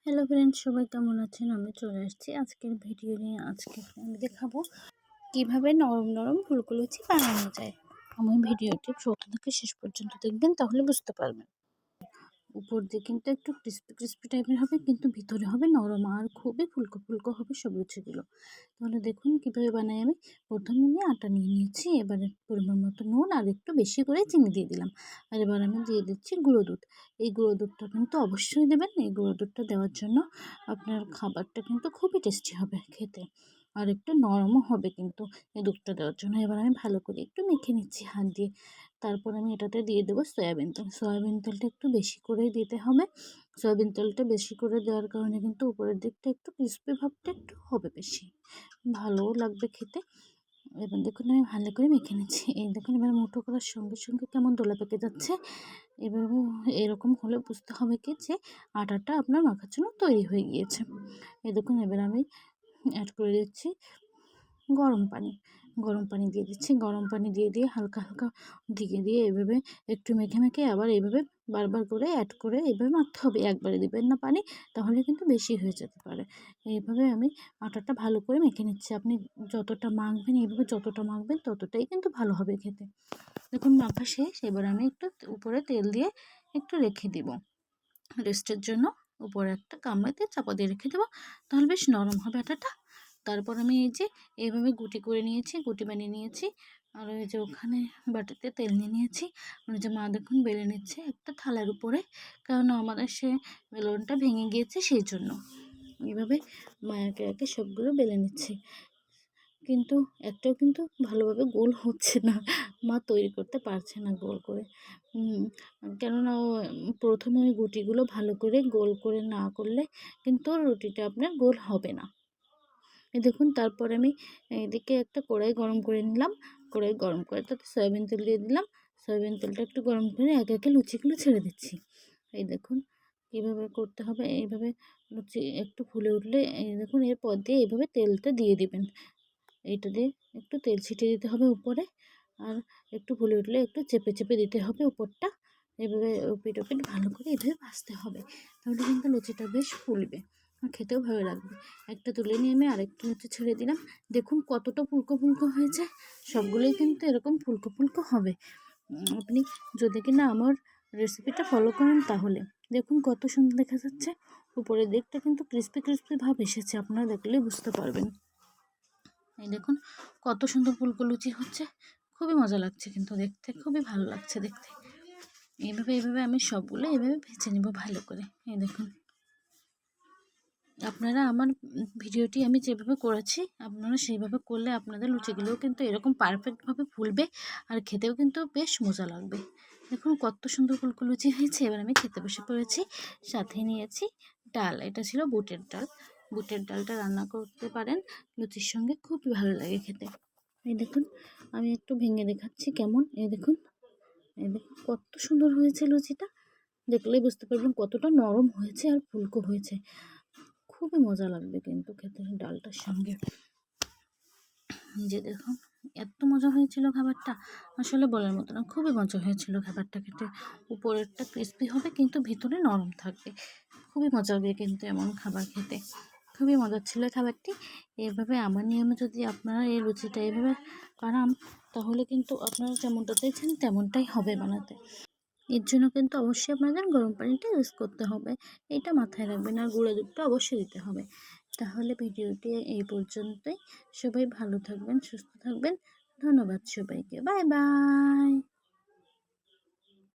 Hello friends, সবাই কেমন আছেন? আমি চলে আসছি আজকের ভিডিও নিয়ে। আজকে আমি দেখাবো কিভাবে নরম নরম ফুলকো লুচি বানানো যায়। আমার ভিডিওটি প্রথম থেকে শেষ পর্যন্ত দেখবেন, তাহলে বুঝতে পারবেন। উপর দিয়ে কিন্তু একটু ক্রিস্পি ক্রিস্পি টাইপের হবে, কিন্তু ভিতরে হবে নরম আর খুবই ফুলকো ফুলকো হবে সব লুচিগুলো। তাহলে দেখুন কীভাবে বানাই আমি। প্রথমে আমি আটা নিয়ে নিয়েছি, এবারে পরিমাণ মতো নুন আর একটু বেশি করে চিনি দিয়ে দিলাম। আর এবার আমি দিয়ে দিচ্ছি গুঁড়ো দুধ। এই গুঁড়ো দুধটা কিন্তু অবশ্যই দেবেন। এই গুঁড়ো দুধটা দেওয়ার জন্য আপনার খাবারটা কিন্তু খুবই টেস্টি হবে খেতে, আর একটু নরমও হবে কিন্তু এই দুধটা দেওয়ার জন্য। এবার আমি ভালো করে একটু মেখে নিচ্ছি হাত দিয়ে। তারপর আমি এটাতে দিয়ে দেবো সয়াবিন তেল। সয়াবিন তেলটা একটু বেশি করেই দিতে হবে। সয়াবিন তেলটা বেশি করে দেওয়ার কারণে কিন্তু উপরের দিকটা একটু ক্রিস্পি ভাবটা একটু হবে বেশি, ভালোও লাগবে খেতে। এবার দেখুন আমি ভালো করে মেখে নিচ্ছি। এই দেখুন এবার মুঠো করার সঙ্গে সঙ্গে কেমন দোলা পেকে যাচ্ছে। এবার এরকম হলে বুঝতে হবে কি যে আটাটা আপনার মাখার জন্য তৈরি হয়ে গিয়েছে। এই দেখুন এবার আমি অ্যাড করে দিচ্ছি গরম পানি। গরম পানি দিয়ে দিচ্ছি। গরম পানি দিয়ে হালকা হালকা দিয়ে দিয়ে এভাবে একটু মেখে মেখে আবার এইভাবে বারবার করে অ্যাড করে এইভাবে মাখতে হবে। একবারে দিবেন না পানি, তাহলে কিন্তু বেশি হয়ে যেতে পারে। এইভাবে আমি আটাটা ভালো করে মেখে নিচ্ছি। আপনি যতটা মাখবেন, এইভাবে যতটা মাখবেন ততটাই কিন্তু ভালো হবে খেতে। দেখুন মাখা শেষ। এবার আমি একটু উপরে তেল দিয়ে একটু রেখে দিব রেস্টের জন্য। উপরে একটা গামলাতে চাপা দিয়ে রেখে দেবো, তাহলে বেশ নরম হবে আটাটা। তারপর আমি এই যে এইভাবে গুটি করে নিয়েছি, গুটি বানিয়ে নিয়েছি। আর ওই যে ওখানে বাটিতে তেল নিয়ে নিয়েছি। ওই যে মা দেখুন বেলে নিচ্ছে একটা থালার উপরে, কারণ আমাদের সে বেলনটা ভেঙে গিয়েছে সেই জন্য। এইভাবে মা একে একে সবগুলো বেলে নিচ্ছে, কিন্তু একটাও কিন্তু ভালোভাবে গোল হচ্ছে না। মা তৈরি করতে পারছে না গোল করে। কেননা প্রথমে ওই গুটিগুলো ভালো করে গোল করে না করলে কিন্তু রুটিটা আপনার গোল হবে না। এই দেখুন তারপর আমি এদিকে একটা কড়াই গরম করে নিলাম। কড়াই গরম করে তাতে সয়াবিন তেল দিয়ে দিলাম। সয়াবিন তেলটা একটু গরম করে একে একে লুচিগুলো ছেড়ে দিচ্ছি। এই দেখুন কীভাবে করতে হবে। এইভাবে লুচি একটু ফুলে উঠলে এই দেখুন এরপর দিয়ে এইভাবে তেলটা দিয়ে দিবেন। এইটা দিয়ে একটু তেল ছিটিয়ে দিতে হবে উপরে, আর একটু ফুলে উঠলে একটু চেপে চেপে দিতে হবে উপরটা। এভাবে ওপিট ওপিট ভালো করে এভাবে ভাজতে হবে, তাহলে কিন্তু লুচিটা বেশ ফুলবে আর খেতেও ভালো লাগবে। একটা তুলে নিয়ে আমি আরেকটা লুচি ছেড়ে দিলাম। দেখুন কতটা ফুলকো ফুলকো হয়েছে। সবগুলোই কিন্তু এরকম ফুলকো ফুলকো হবে। আপনি যদি কিনা আমার রেসিপিটা ফলো করেন তাহলে দেখুন কত সুন্দর দেখা যাচ্ছে। উপরের দিকটা কিন্তু ক্রিস্পি ক্রিস্পি ভাব এসেছে, আপনারা দেখলেই বুঝতে পারবেন। এই দেখুন কত সুন্দর ফুলকো লুচি হচ্ছে, খুবই মজা লাগছে কিন্তু দেখতে, খুবই ভালো লাগছে দেখতে। এইভাবে আমি সবগুলো এইভাবে ভেজে নেব ভালো করে। এই দেখুন আপনারা আমার ভিডিওটি আমি যেভাবে করেছি আপনারা সেইভাবে করলে আপনাদের লুচিগুলোও কিন্তু এরকম পারফেক্টভাবে ফুলবে, আর খেতেও কিন্তু বেশ মজা লাগবে। দেখুন কত সুন্দর ফুলকো লুচি হয়েছে। এবার আমি খেতে বসে পড়েছি। সাথে নিয়েছি ডাল, এটা ছিল বুটের ডাল। বুটের ডালটা রান্না করতে পারেন লুচির সঙ্গে, খুবই ভালো লাগে খেতে। এই দেখুন আমি একটু ভেঙে দেখাচ্ছি কেমন। এই দেখুন কত সুন্দর হয়েছে লুচিটা, দেখলেই বুঝতে পারবেন কতটা নরম হয়েছে আর ফুলকো হয়েছে। খুবই মজা লাগবে কিন্তু খেতে ডালটার সঙ্গে। যে দেখুন এত মজা হয়েছিল খাবারটা, আসলে বলার মতো না, খুবই মজা হয়েছিল খাবারটা খেতে। উপরেরটা ক্রিস্পি হবে কিন্তু ভিতরে নরম থাকবে, খুবই মজা হবে কিন্তু এমন খাবার খেতে। খুবই মজার ছিল খাবারটি। এভাবে আমার নিয়মে যদি আপনারা এই লুচিটা এভাবে বানান, তাহলে কিন্তু আপনারা যেমনটা চাইছেন তেমনটাই হবে বানাতে। এর জন্য কিন্তু অবশ্যই আপনাদের গরম পানিটা ইউজ করতে হবে, এটা মাথায় রাখবেন। আর গুঁড়ো দুধটা অবশ্যই দিতে হবে। তাহলে ভিডিওটি এই পর্যন্তই। সবাই ভালো থাকবেন, সুস্থ থাকবেন। ধন্যবাদ সবাইকে। Bye bye.